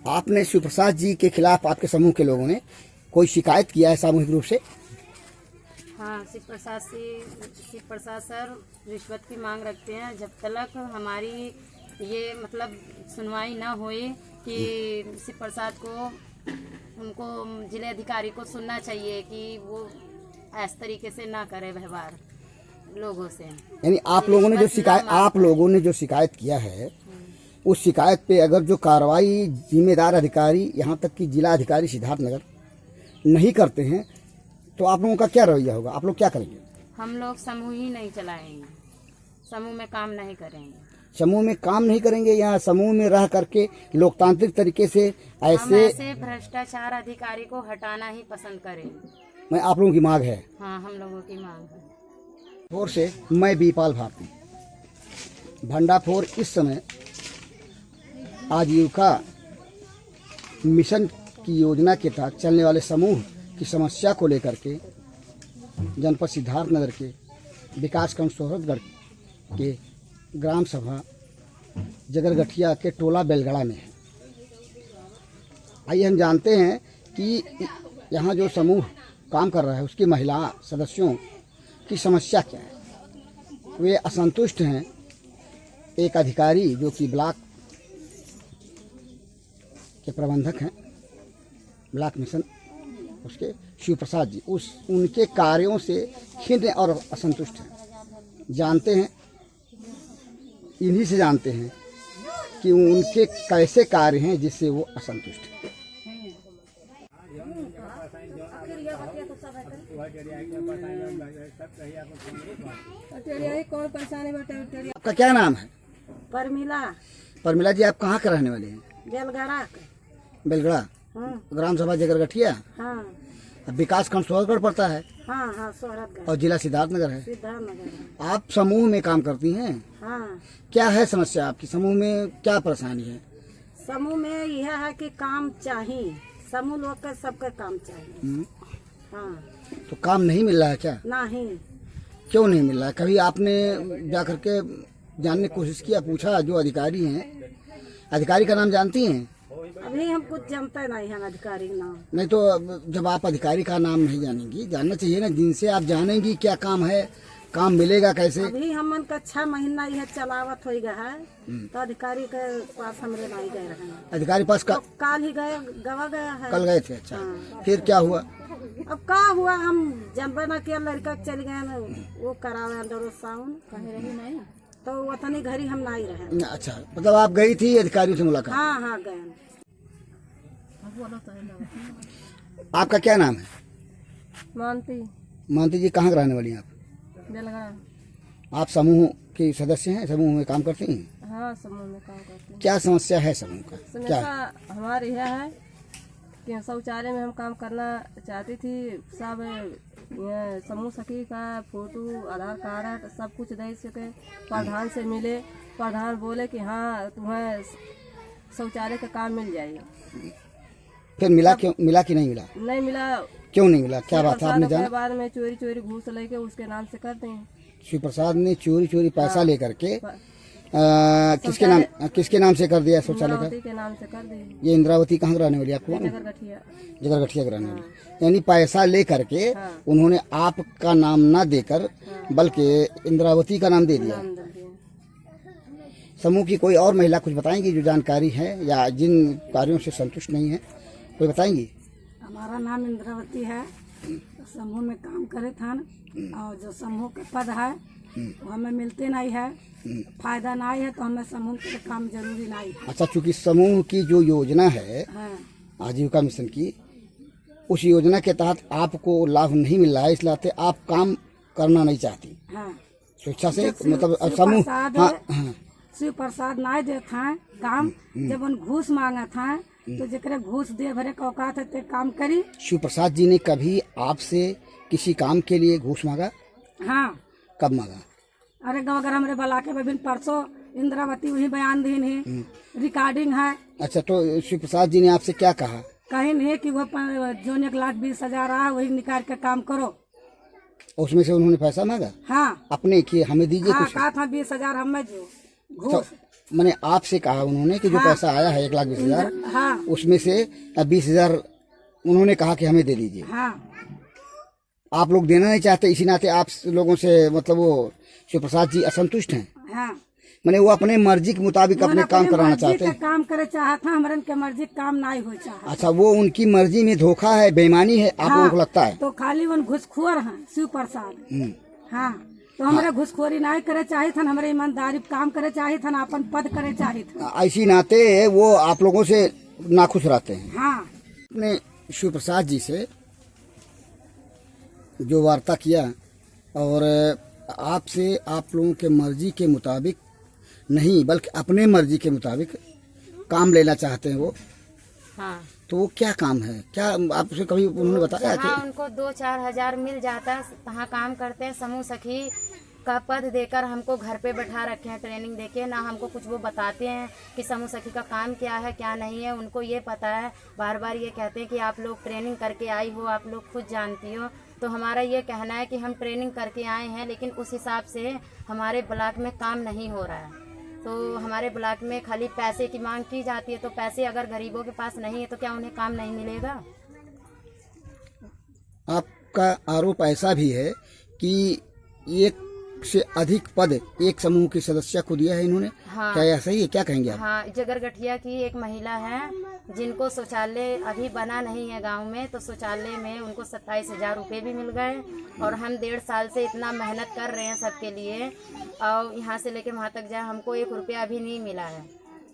आपने शिव प्रसाद जी के खिलाफ आपके समूह के लोगों ने कोई शिकायत किया है सामूहिक रूप से? हाँ, शिव प्रसाद सर रिश्वत की मांग रखते हैं। जब तक हमारी ये मतलब सुनवाई ना होए कि शिव प्रसाद को उनको जिले अधिकारी को सुनना चाहिए कि वो इस तरीके से ना करे व्यवहार लोगों से। यानी आप लोगों ने जो शिकायत किया है उस शिकायत पे अगर जो कार्रवाई जिम्मेदार अधिकारी यहाँ तक कि जिला अधिकारी सिद्धार्थनगर नहीं करते हैं तो आप लोगों का क्या रवैया होगा? आप लोग क्या करेंगे? हम लोग समूह ही नहीं चलाएंगे, समूह में काम नहीं करेंगे। समूह में काम नहीं करेंगे या समूह में रह करके लोकतांत्रिक तरीके से ऐसे भ्रष्टाचार अधिकारी को हटाना ही पसंद करेंगे। मैं आप लोगों की मांग है। हाँ, हम लोगों की मांग है। भंडाफोर से मैं बीपाल भारती। भंडाफोर इस समय आजीविका मिशन की योजना के तहत चलने वाले समूह की समस्या को लेकर के जनपद सिद्धार्थनगर के विकासखंड सोहरतगढ़ के ग्राम सभा जगरगठिया के टोला बेलगड़ा में है। आइए हम जानते हैं कि यहाँ जो समूह काम कर रहा है उसकी महिला सदस्यों की समस्या क्या है। वे असंतुष्ट हैं एक अधिकारी जो कि ब्लॉक के प्रबंधक हैं, ब्लॉक मिशन उसके शिव प्रसाद जी, उनके कार्यों से खिन्न और असंतुष्ट हैं। जानते हैं, इन्हीं से जानते हैं कि उनके कैसे कार्य हैं जिससे वो असंतुष्ट हैं। आपका क्या नाम है? परमिला जी, आप कहाँ के रहने वाले हैं? बेलगड़ा ग्राम सभा जगरगठिया। हाँ, विकास खंड सोहरतगढ़ पड़ता है। हाँ, हाँ, सोहरतगढ़ और जिला सिद्धार्थनगर है। सिद्धार्थनगर। आप समूह में काम करती हैं। हाँ, क्या है समस्या आपकी? समूह में क्या परेशानी है? समूह में यह है कि काम चाहिए, समूह लोग का सबका काम चाहिए। हाँ, तो काम नहीं मिल रहा है क्या? नहीं। क्यों नहीं मिल रहा है? कभी आपने जा करके जानने की कोशिश किया, पूछा जो अधिकारी हैं? अधिकारी का नाम जानती हैं? अभी हम कुछ जानते नहीं हैं अधिकारी का नाम। नहीं तो जब आप अधिकारी का नाम नहीं जानेंगी, जानना चाहिए ना, जिनसे आप जानेंगी क्या काम है, काम मिलेगा कैसे। अभी हमन का 6 महीना यह चलावत हो गया है तो अधिकारी के पास हमरे नहीं गए रहे। अधिकारी पास तो काल ही गए, गवा गया है। कल गए थे? अच्छा। हाँ। फिर क्या हुआ? अब क्या हुआ, हम जनबे न किया, लड़का चल गए वो करावे अल्ट्रासाउंड कहे रही नहीं तो वतनी घरी हम नहीं रहे। अच्छा, मतलब आप गई थी अधिकारियों से मुलाकात? हाँ, हाँ, गए। आपका क्या नाम है? मानती जी, कहाँ रहने वाली हैं आप? बेलगड़ा। आप समूह के सदस्य हैं? समूह में काम करती हैं? हाँ, समूह में काम करते हैं। क्या समस्या है समूह का? समस्या हमारी यह है कि शौचालय में हम काम करना चाहती थी। सब समूह सखी का फोटो, आधार कार्ड सब कुछ दे सके, प्रधान से मिले, प्रधान बोले कि हाँ तुम्हें शौचालय का काम मिल जाएगा। फिर मिला क्यों? मिला कि नहीं मिला? नहीं मिला। क्यों नहीं मिला? क्या बात है? आपने जाना? बाद में चोरी घूस लेके उसके नाम से करते हैं। शिव प्रसाद ने चोरी पैसा लेकर के किसके नाम से कर दिया शौचालय का? के नाम से कर दिया। ये इंद्रावती कहाँ रहने वाली आपको? जगरगठिया के रहने वाली। यानी पैसा ले करके उन्होंने आपका नाम ना देकर बल्कि इंद्रावती का नाम दे दिया। समूह की कोई और महिला कुछ बताएंगी जो जानकारी है या जिन कार्यों से संतुष्ट नहीं है, कोई बताएंगी? हमारा नाम इंद्रावती है, समूह में काम करे था और जो समूह का पद है वो हमें मिलते नहीं है, फायदा नहीं है तो हमें समूह के काम जरूरी नहीं है। अच्छा, चूँकि समूह की जो योजना है आजीविका मिशन की, उस योजना के तहत आपको लाभ नहीं मिल रहा है, इसलिए आप काम करना नहीं चाहती। स्वेच्छा से मतलब समूह शिव प्रसाद नहीं देते हैं काम, जब उन घूस मांगा था तो जकरे घूस दे भरे का औकात है ते काम करी। शिव प्रसाद जी ने कभी आपसे किसी काम के लिए घूस मांगा? हाँ। कब मांगा? अरे अगर हमारे बला के विभिन्न परसों इंद्रावती वही बयान दी है, रिकॉर्डिंग है। अच्छा, तो शिव प्रसाद जी ने आपसे क्या कहा? कहीं नहीं कि वो जो 1,20,000 रहा वही निकाल के काम करो। उसमें से उन्होंने पैसा मांगा? हाँ। अपने कि हमें दीजिए हाँ, कुछ? कहा था 20,000 हमें जो घूस। मैंने आपसे कहा उन्होंने कि जो पैसा आया है 1,20,000 हाँ उसमें से 20,000 उन्होंने कहा कि हमें दे दीजिए। हाँ आप लोग देना नहीं चाहते, इसी नाते आप लोगों से मतलब वो शिव प्रसाद जी असंतुष्ट हैं। हाँ मैंने वो अपने मर्जी के मुताबिक अपने काम कराना चाहते हैं। काम करे चाहत था, हमारे के मर्जी काम नहीं हो चाहत। अच्छा, वो उनकी मर्जी में धोखा है, बेईमानी है, आप लोगों को लगता है? तो खाली वन घुसखोर हैं शिव प्रसाद। हाँ तो हमारे घुसखोरी नहीं करे चाहे थन, हमारे ईमानदारी काम करे चाहे थन, अपन पद करे चाहे थन। ऐसी नाते वो आप लोगों से नाखुश रहते हैं। हाँ अपने शिव प्रसाद जी से जो वार्ता किया और आपसे आप लोगों के मर्जी के मुताबिक नहीं बल्कि अपने मर्जी के मुताबिक काम लेना चाहते हैं वो, हाँ। तो वो क्या काम है? क्या आपसे कभी उन्होंने बताया हाँ, कि उनको 2-4 हजार मिल जाता है, वहाँ काम करते हैं। समूह सखी का पद देकर हमको घर पे बैठा रखे हैं, ट्रेनिंग देके ना हमको कुछ वो बताते हैं कि समूह सखी का काम क्या है क्या नहीं है। उनको ये पता है, बार बार ये कहते हैं कि आप लोग ट्रेनिंग करके आई हो, आप लोग खुद जानती हो। तो हमारा ये कहना है कि हम ट्रेनिंग करके आए हैं, लेकिन उस हिसाब से हमारे ब्लॉक में काम नहीं हो रहा है। तो हमारे ब्लॉक में खाली पैसे की मांग की जाती है, तो पैसे अगर गरीबों के पास नहीं है तो क्या उन्हें काम नहीं मिलेगा? आपका आरोप ऐसा भी है कि एक से अधिक पद एक समूह की सदस्य को दिया है इन्होंने? हाँ। क्या यह सही है? क्या कहेंगे आप? हाँ, जगरगठिया की एक महिला है जिनको शौचालय अभी बना नहीं है गांव में, तो शौचालय में उनको 27,000 रुपये भी मिल गए। और हम 1.5 साल से इतना मेहनत कर रहे हैं सबके लिए, और यहाँ से लेके वहाँ तक जाए हमको 1 रुपया अभी नहीं मिला है,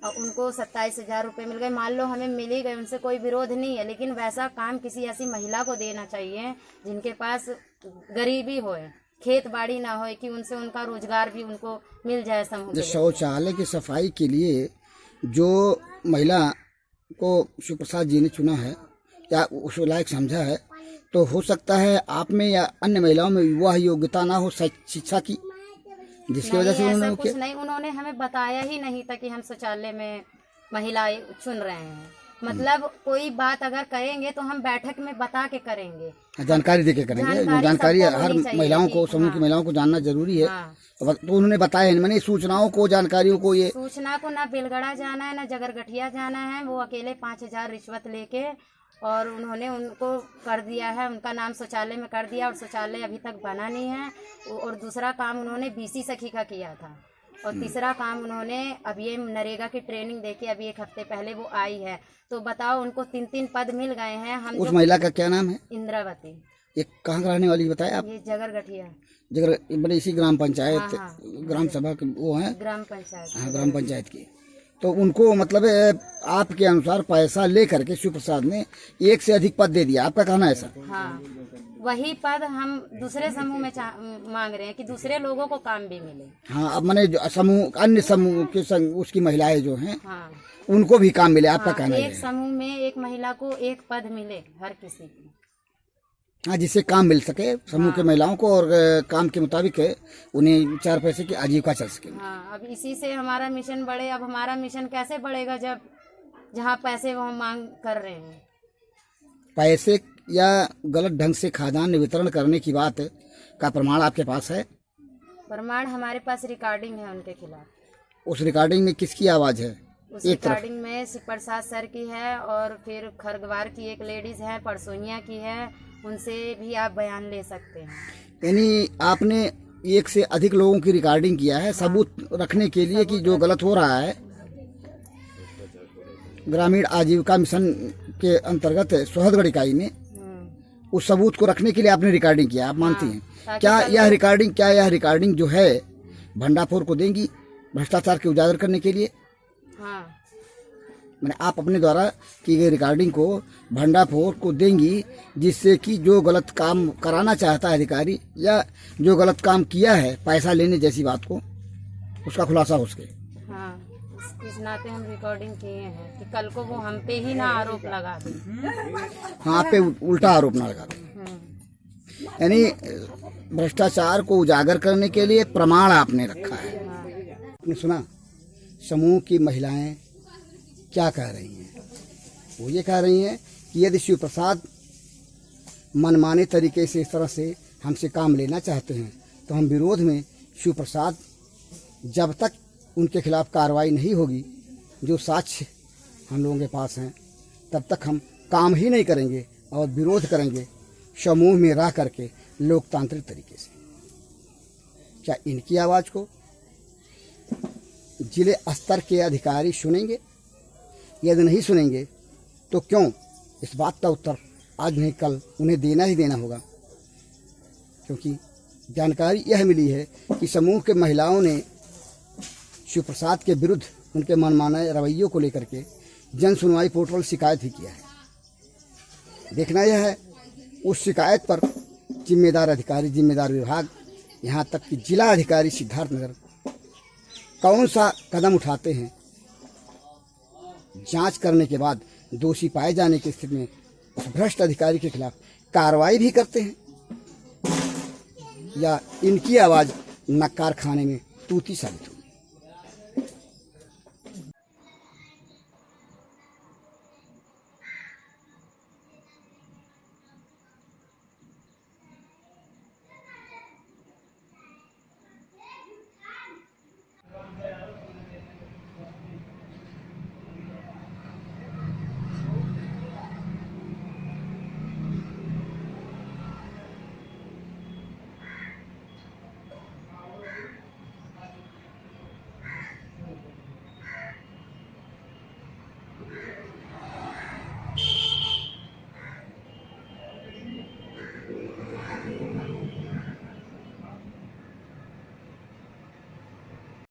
और उनको 27,000 रुपये मिल गए। मान लो हमें मिल ही गए, उनसे कोई विरोध नहीं है, लेकिन वैसा काम किसी ऐसी महिला को देना चाहिए जिनके पास गरीबी होए, खेत बाड़ी ना हो, कि उनसे उनका रोजगार भी उनको मिल जाए। समूह शौचालय की सफाई के लिए जो महिला को शिव प्रसाद जी ने चुना है या उसको लायक समझा है, तो हो सकता है आप में या अन्य महिलाओं में वह योग्यता ना हो शिक्षा की, जिसकी वजह से उन्होंने कुछ नहीं, उन्होंने हमें बताया ही नहीं था कि हम शौचालय में महिलाएं चुन रहे हैं। मतलब कोई बात अगर करेंगे तो हम बैठक में बता के करेंगे, जानकारी देके करेंगे। जानकारी हर महिलाओं को, समूह की महिलाओं को जानना जरूरी है। हाँ। तो उन्होंने बताया है, मैंने सूचनाओं को, जानकारियों को, ये सूचना को ना बेलगड़ा जाना है ना जगरगठिया जाना है। वो अकेले 5,000 रिश्वत लेके और उन्होंने उनको कर दिया है, उनका नाम शौचालय में कर दिया, और शौचालय अभी तक बना नहीं है। और दूसरा काम उन्होंने BC सखी का किया था, और तीसरा काम उन्होंने अब ये नरेगा की ट्रेनिंग देके अभी 1 हफ्ते पहले वो आई है। तो बताओ, उनको 3-3 पद मिल गए हैं। हम उस महिला का क्या नाम है? इंद्रावती। ये कहाँ का रहने वाली बताया आप? ये जगरगठिया, जगह मैंने इसी ग्राम पंचायत, हाँ। ग्राम सभा के वो है, ग्राम पंचायत। हाँ, ग्राम पंचायत की। तो उनको मतलब आपके अनुसार पैसा ले करके शिव प्रसाद ने 1 से अधिक पद दे दिया, आपका कहना है ऐसा? हाँ, वही पद हम दूसरे समूह में मांग रहे हैं कि दूसरे लोगों को काम भी मिले। हाँ, अब मैंने समूह, अन्य समूह के उसकी महिलाएं जो हैं, हाँ, उनको भी काम मिले, आपका हाँ, कहना है? एक समूह में एक महिला को 1 पद मिले हर किसी को। हाँ, जिससे काम मिल सके समूह के महिलाओं को, और काम के मुताबिक उन्हें 4 पैसे की आजीविका चल सके। हाँ, अब इसी से हमारा मिशन बढ़े। अब हमारा मिशन कैसे बढ़ेगा जब जहाँ पैसे वो हम मांग कर रहे हैं? पैसे या गलत ढंग से खाद्यान्न वितरण करने की बात का प्रमाण आपके पास है? प्रमाण हमारे पास रिकॉर्डिंग है उनके खिलाफ। उस रिकॉर्डिंग में किसकी आवाज है? उस रिकॉर्डिंग में शिव प्रसाद सर की है, और फिर खरगवार की एक लेडीज है, परसोनिया की है, उनसे भी आप बयान ले सकते हैं। यानी आपने 1 से अधिक लोगों की रिकॉर्डिंग किया है, सबूत रखने के लिए कि जो गलत हो रहा है। ग्रामीण आजीविका मिशन के अंतर्गत सोहदगढ़ इकाई में उस सबूत को रखने के लिए आपने रिकॉर्डिंग किया, आप मानती हैं? क्या यह रिकॉर्डिंग जो है भंडाफोर को देंगी भ्रष्टाचार के उजागर करने के लिए? हाँ, मैंने आप अपने द्वारा की गई रिकॉर्डिंग को भंडाफोर को देंगी, जिससे कि जो गलत काम कराना चाहता है अधिकारी या जो गलत काम किया है पैसा लेने जैसी बात को, उसका खुलासा हो सके। हाँ, इस नाते हम रिकॉर्डिंग किए हैं कि कल को वो हम पे ही ना आरोप लगा दें। हाँ, आप पे उल्टा आरोप ना लगा दें। यानी भ्रष्टाचार को उजागर करने के लिए प्रमाण आपने रखा है। आपने सुना समूह की महिलाएं क्या कह रही हैं? वो ये कह रही हैं कि यदि शिव प्रसाद मनमाने तरीके से इस तरह से हमसे काम लेना चाहते हैं तो हम विरोध में शिव प्रसाद जब तक उनके खिलाफ कार्रवाई नहीं होगी, जो साक्ष्य हम लोगों के पास हैं, तब तक हम काम ही नहीं करेंगे और विरोध करेंगे समूह में रह करके लोकतांत्रिक तरीके से। क्या इनकी आवाज़ को जिले स्तर के अधिकारी सुनेंगे? यदि नहीं सुनेंगे तो क्यों? इस बात का उत्तर आज नहीं कल उन्हें देना ही देना होगा, क्योंकि जानकारी यह मिली है कि समूह के महिलाओं ने शिव प्रसाद के विरुद्ध उनके मनमाने रवैयों को लेकर के जन सुनवाई पोर्टल शिकायत ही किया है। देखना यह है उस शिकायत पर जिम्मेदार अधिकारी, जिम्मेदार विभाग, यहाँ तक कि जिला अधिकारी सिद्धार्थनगर कौन सा कदम उठाते हैं। जांच करने के बाद दोषी पाए जाने की स्थिति में उस भ्रष्ट अधिकारी के खिलाफ कार्रवाई भी करते हैं, या इनकी आवाज़ नक्कार खाने में तूती साबित हो।